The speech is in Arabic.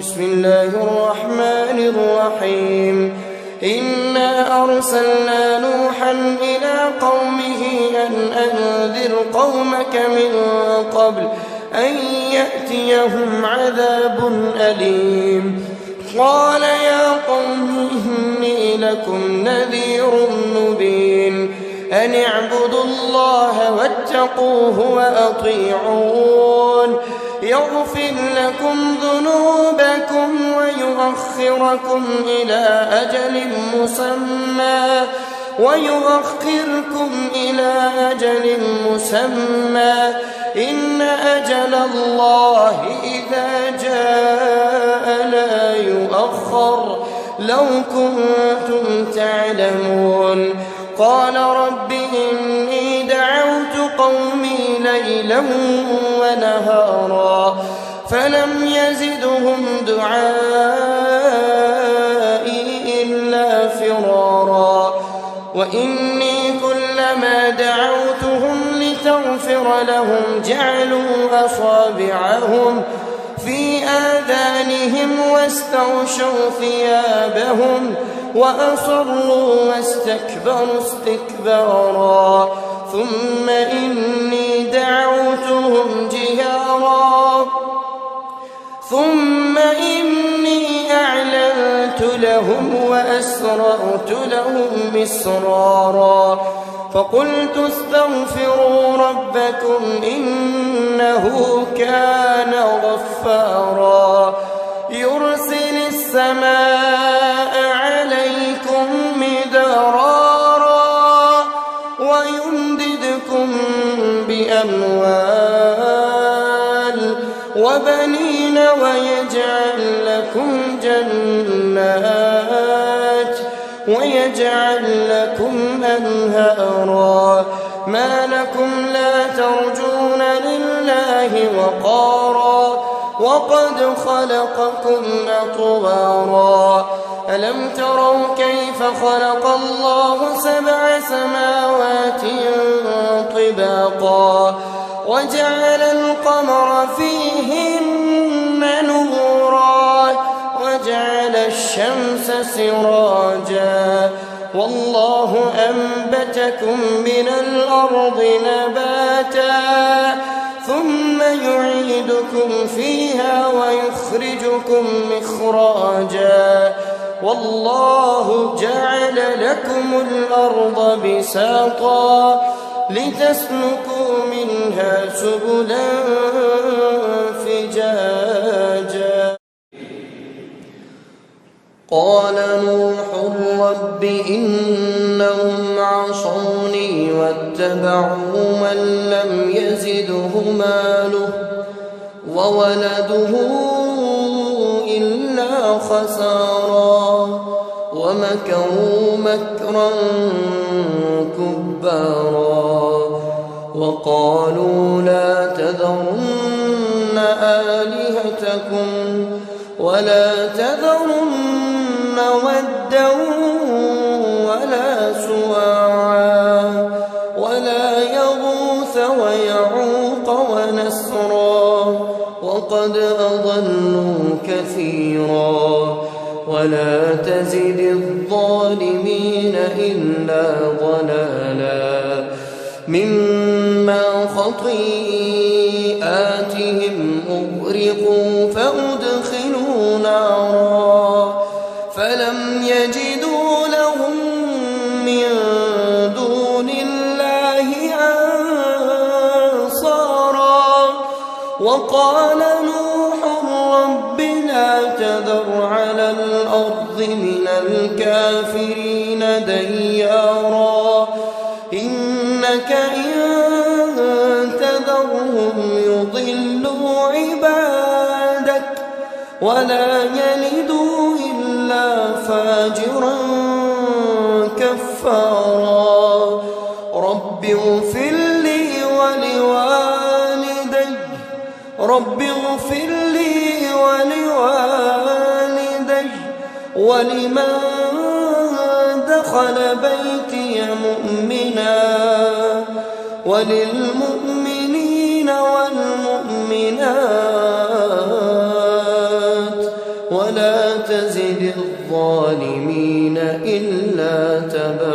بسم الله الرحمن الرحيم إنا أرسلنا نوحا إلى قومه أن أنذر قومك من قبل أن يأتيهم عذاب أليم قال يا قوم إني لكم نذير مبين أن اعبدوا الله واتقوه وأطيعون يغفر لكم ذنوبكم ويؤخركم إلى أجل مسمى إن أجل الله إذا جاء لا يؤخر لو كنتم تعلمون قال رب إني دعوت قومي ليلا ونهارا فلم يزدهم دعائي إلا فرارا وإني كلما دعوتهم لتغفر لهم جعلوا أصابعهم في آذانهم واستغشوا ثيابهم وأصروا واستكبروا استكبارا ثم إني دعوتهم جهارا ثم إني أعلنت لهم وأسررت لهم إسرارا فقلت استغفروا ربكم إنه كان غفارا يرسل السماء عليكم مدرارا ويمددكم بأموال وبنين ويجعل لكم جنات ويجعل لكم أنهارا ما لكم لا ترجون لله وقارا وقد خلقكم أطوارا ألم تروا كيف خلق الله 7 سماوات طباقا وجعل القمر فيهن نورا وجعل الشمس سراجا والله أنبتكم من الأرض نباتا ثم يعيدكم فيها ويخرجكم إخراجا والله جعل لكم الأرض بساطا لتسلكوا منها سبلا فجاجا قال نوح رب إنهم عصوني واتبعوا من لم يزده ماله وولده إلا خسارا ومكروا مكرا كبارا وقالوا لا تذرن آلهتكم ولا تذرن ودا ولا سواعا ولا يغوث ويعوق ونسرا وقد أضلوا كثيرا ولا تزد الظالمين إلا ضلالا مما خطيئاتهم أغرقوا فأدخلوا نارا فلم يجدوا لهم من دون الله أنصارا وقال نوح رب لا تذر على الأرض من الكافرين ديارا إنك إن تذرهم يضلوا عبادك ولا يلدوا إلا فاجرا كفارا رب اغفر لي ولوالدي ولمن دخل بيتي مؤمنا وللمؤمنين والمؤمنات ولا تزد الظالمين إلا تبارا.